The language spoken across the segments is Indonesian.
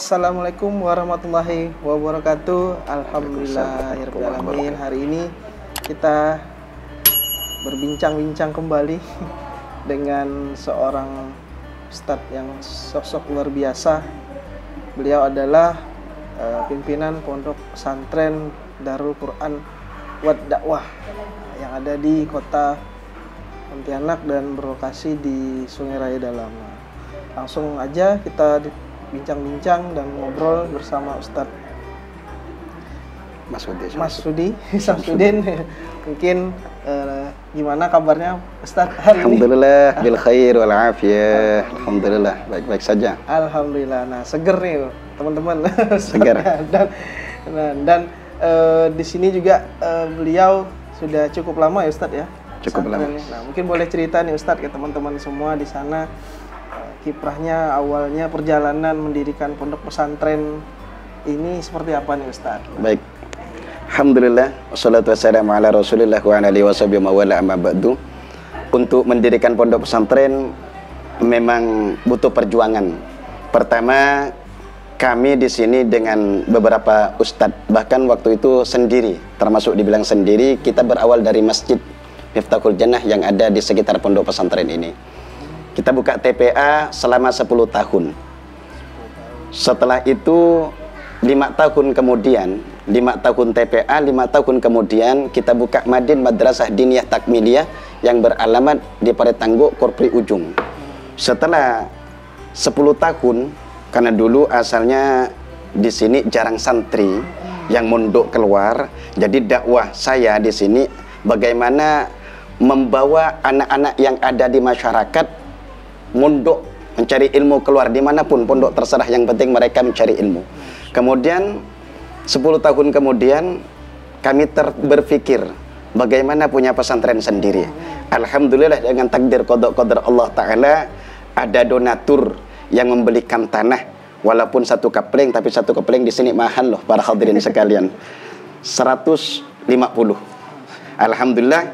Assalamualaikum warahmatullahi wabarakatuh. Alhamdulillahirrahmanirrahim. Hari ini kita berbincang-bincang kembali dengan seorang ustadz yang sosok luar biasa. Beliau adalah pimpinan Pondok Pesantren Darul Quran Wad Dakwah yang ada di kota Pontianak dan berlokasi di Sungai Raya Dalam. Langsung aja kita bincang-bincang dan ngobrol bersama Ustadz Mas Sudi Samsudin. Mungkin gimana kabarnya Ustadz hari ini? Alhamdulillah bil khair wal afiyah. Alhamdulillah baik-baik saja. Alhamdulillah. Nah, seger nih teman-teman. Seger. Dan di sini juga beliau sudah cukup lama ya Ustadz ya? Cukup lama. Nah, mungkin boleh cerita nih Ustadz ke teman-teman semua di sana, kiprahnya awalnya perjalanan mendirikan pondok pesantren ini seperti apa nih Ustadz? Baik. Alhamdulillah wassalatu wassalamu ala Rasulillah wa ala alihi washabihi wa wala amma ba'du. Untuk mendirikan pondok pesantren memang butuh perjuangan. Pertama, kami di sini dengan beberapa ustadz, bahkan waktu itu sendiri, termasuk dibilang sendiri, kita berawal dari Masjid Miftahul Jannah yang ada di sekitar pondok pesantren ini. Kita buka TPA selama 10 tahun. Setelah itu 5 tahun kemudian, 5 tahun TPA, 5 tahun kemudian kita buka Madin Madrasah Diniyah Takmiliyah yang beralamat di Paretangguk, Korpri Ujung. Setelah 10 tahun, karena dulu asalnya di sini jarang santri yang mondok keluar, jadi dakwah saya di sini bagaimana membawa anak-anak yang ada di masyarakat mondok mencari ilmu keluar dimanapun pondok terserah, yang penting mereka mencari ilmu. Kemudian 10 tahun kemudian kami berpikir bagaimana punya pesantren sendiri. Alhamdulillah dengan takdir qada Allah Ta'ala ada donatur yang membelikan tanah, walaupun 1 kepling, tapi 1 kepling di sini mahal loh para hadirin sekalian, 150. Alhamdulillah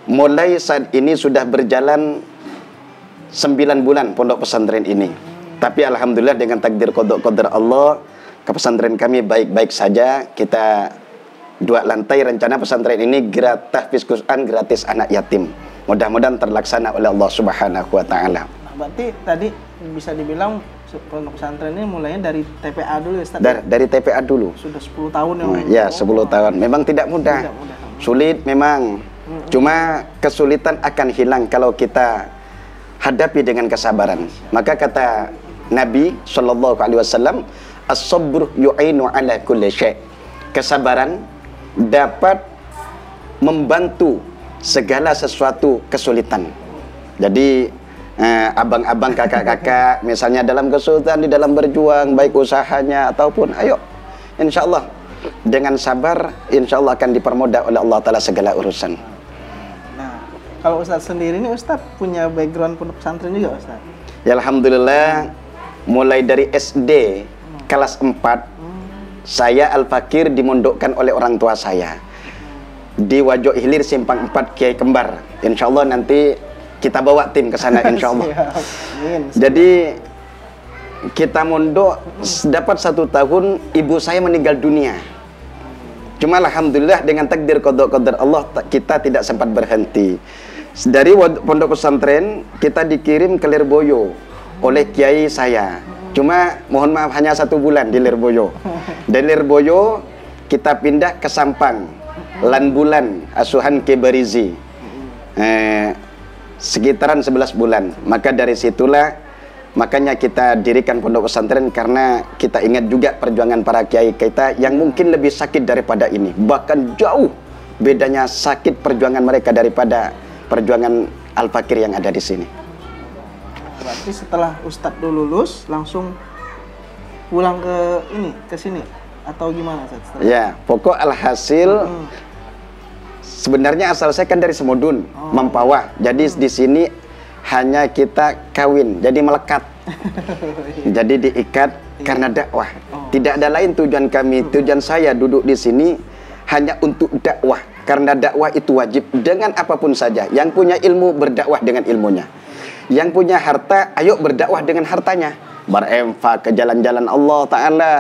mulai saat ini sudah berjalan 9 bulan pondok pesantren ini. Tapi alhamdulillah dengan takdir qadar Allah, ke pesantren kami baik-baik saja. Kita 2 lantai, rencana pesantren ini gratis Quran, gratis anak yatim. Mudah-mudahan terlaksana oleh Allah Subhanahu wa taala. Nah, berarti tadi bisa dibilang pondok pesantren ini mulainya dari TPA dulu ya Ustaz? Dari TPA dulu. Sudah 10 tahun ya. Ya, 10 tahun. Memang tidak mudah. Sulit memang. Cuma kesulitan akan hilang kalau kita hadapi dengan kesabaran. Maka kata Nabi Shallallahu Alaihi Wasallam, as-sabr yu'inu ala kulli syai'. Kesabaran dapat membantu segala sesuatu kesulitan. Jadi abang-abang, kakak-kakak, misalnya dalam kesulitan, di dalam berjuang, baik usahanya ataupun, ayo, insya Allah dengan sabar, insya Allah akan dipermudah oleh Allah Ta'ala segala urusan. Kalau Ustadz sendiri ini, Ustadz punya background pondok pesantren juga Ustadz? Ya Alhamdulillah, mulai dari SD kelas 4 saya Al-Fakir dimondokkan oleh orang tua saya di Wajo Hilir Simpang 4 Kiai Kembar. Insya Allah nanti kita bawa tim ke sana insya Allah. Jadi kita mondok dapat 1 tahun, ibu saya meninggal dunia. Cuma alhamdulillah dengan takdir qadar Allah kita tidak sempat berhenti. Dari pondok pesantren kita dikirim ke Lirboyo oleh kiai saya. Cuma mohon maaf hanya 1 bulan di Lirboyo. Dari Lirboyo kita pindah ke Sampang, Lanbulan, asuhan Kebarizi. Sekitaran 11 bulan. Maka dari situlah makanya kita dirikan pondok pesantren, karena kita ingat juga perjuangan para kiai kita yang mungkin lebih sakit daripada ini. Bahkan jauh bedanya sakit perjuangan mereka daripada perjuangan Al-Fakir yang ada di sini. Berarti setelah Ustadz dulu lulus langsung pulang ke sini atau gimana Ustadz? Ya, pokok alhasil sebenarnya asal saya kan dari Semudun, Mempawah. Jadi di sini hanya kita kawin, jadi melekat. Jadi diikat karena dakwah. Tidak ada lain tujuan kami. Tujuan saya duduk di sini hanya untuk dakwah. Karena dakwah itu wajib dengan apapun saja. Yang punya ilmu berdakwah dengan ilmunya. Yang punya harta, ayo berdakwah dengan hartanya. Berinfak ke jalan-jalan Allah Ta'ala,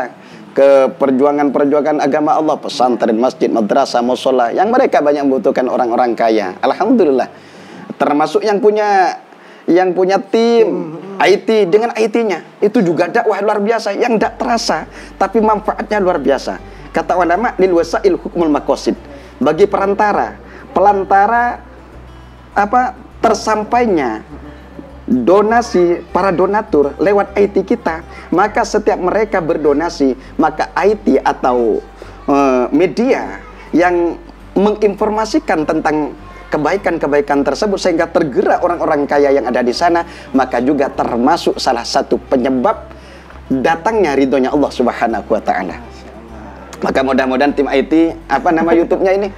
ke perjuangan-perjuangan agama Allah, pesantren, masjid, madrasah, musola, yang mereka banyak membutuhkan orang-orang kaya. Alhamdulillah. Termasuk yang punya tim IT dengan IT-nya, itu juga dakwah luar biasa yang tidak terasa, tapi manfaatnya luar biasa. Kata ulama, lil wasail hukmul maqasid. Bagi pelantara tersampainya donasi para donatur lewat IT kita, maka setiap mereka berdonasi, maka IT atau media yang menginformasikan tentang kebaikan-kebaikan tersebut sehingga tergerak orang-orang kaya yang ada di sana, maka juga termasuk salah satu penyebab datangnya ridhonya Allah Subhanahu wa Ta'ala. Maka mudah-mudahan tim IT, apa nama YouTube-nya ini?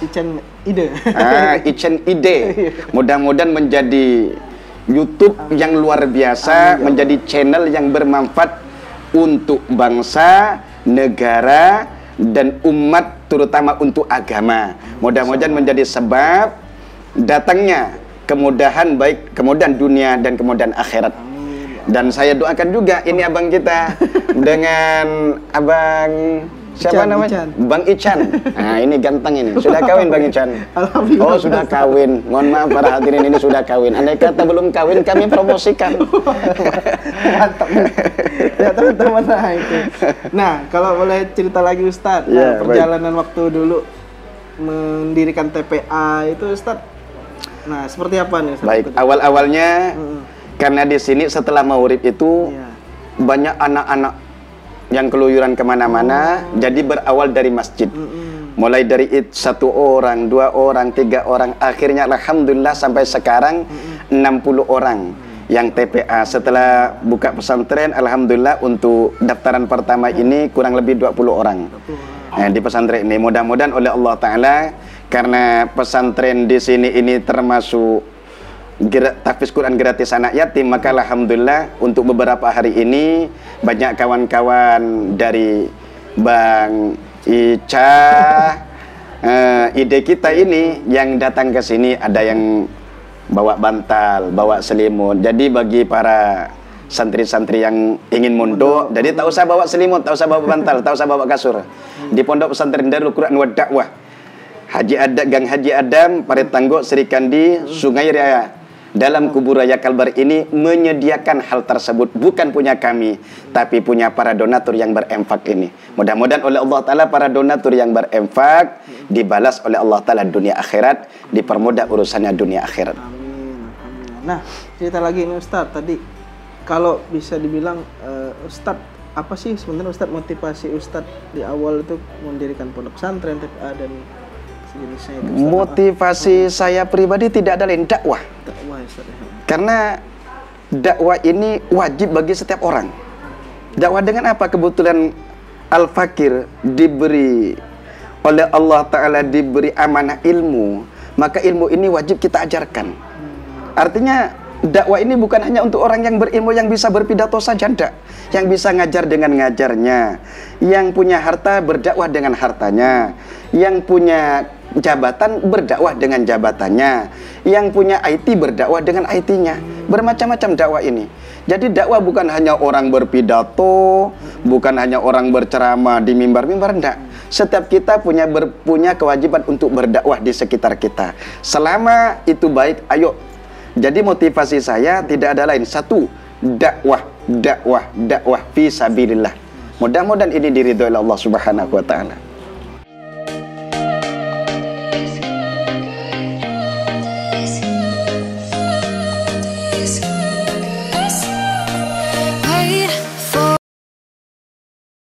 Ichen Ide. Ichen Ide. Mudah-mudahan menjadi YouTube yang luar biasa, menjadi channel yang bermanfaat untuk bangsa, negara, dan umat, terutama untuk agama. Mudah-mudahan menjadi sebab datangnya kemudahan, baik kemudahan dunia dan kemudahan akhirat. Dan saya doakan juga ini abang kita dengan abang siapa namanya? Bang Ican. Nah, ini ganteng ini. Sudah kawin Bang Ican? Alhamdulillah. Oh, sudah kawin. Mohon maaf para hadirin, ini sudah kawin. Andai kata belum kawin, kami promosikan. Mantap. Ya teman-teman, nah itu. Nah, kalau boleh cerita lagi Ustadz, perjalanan waktu dulu mendirikan TPA itu Ustadz. Nah, seperti apa nih Ustadz? Baik, awal-awalnya karena di sini setelah Maurib itu banyak anak-anak yang keluyuran kemana-mana, jadi berawal dari masjid. Mulai dari 1 orang, 2 orang, 3 orang, akhirnya alhamdulillah sampai sekarang 60 orang yang TPA. Setelah buka pesantren, alhamdulillah untuk daftaran pertama ini kurang lebih 20 orang di pesantren ini. Mudah-mudahan oleh Allah Ta'ala, karena pesantren di sini ini termasuk tahfiz Quran gratis anak yatim, maka alhamdulillah untuk beberapa hari ini banyak kawan-kawan dari Bang Ica, ide kita ini yang datang ke sini, ada yang bawa bantal, bawa selimut. Jadi bagi para santri-santri yang ingin mondok, jadi tak usah bawa selimut, tak usah bawa bantal, tak usah bawa kasur. Di Pondok Pesantren Darul Quran wa Dakwah Gang Haji Adam, Parit Tanggok, Serikandi, Sungai Raya, dalam kubur Raya Kalbar ini menyediakan hal tersebut, bukan punya kami, tapi punya para donatur yang berenfak ini. Mudah-mudahan oleh Allah Ta'ala para donatur yang berenfak dibalas oleh Allah Ta'ala dunia akhirat, dipermudah urusannya dunia akhirat. Amin. Nah, cerita lagi ini Ustadz, tadi kalau bisa dibilang Ustadz, apa sih sebenarnya Ustadz motivasi Ustadz di awal itu mendirikan pondok pesantren, TPA dan sejenisnya itu? Motivasi saya pribadi tidak ada lain, dakwah. Karena dakwah ini wajib bagi setiap orang. Dakwah dengan apa? Kebetulan Al-Fakir diberi oleh Allah Ta'ala, diberi amanah ilmu, maka ilmu ini wajib kita ajarkan. Artinya dakwah ini bukan hanya untuk orang yang berilmu, yang bisa berpidato saja, enggak. Yang bisa ngajar dengan ngajarnya, yang punya harta berdakwah dengan hartanya, yang punya jabatan berdakwah dengan jabatannya, yang punya IT berdakwah dengan IT-nya. Bermacam-macam dakwah ini. Jadi dakwah bukan hanya orang berpidato, bukan hanya orang berceramah di mimbar-mimbar, enggak. Setiap kita punya kewajiban untuk berdakwah di sekitar kita. Selama itu baik, ayo. Jadi motivasi saya tidak ada lain, satu, dakwah fi sabilillah. Mudah-mudahan ini diridhoi Allah Subhanahu wa Ta'ala.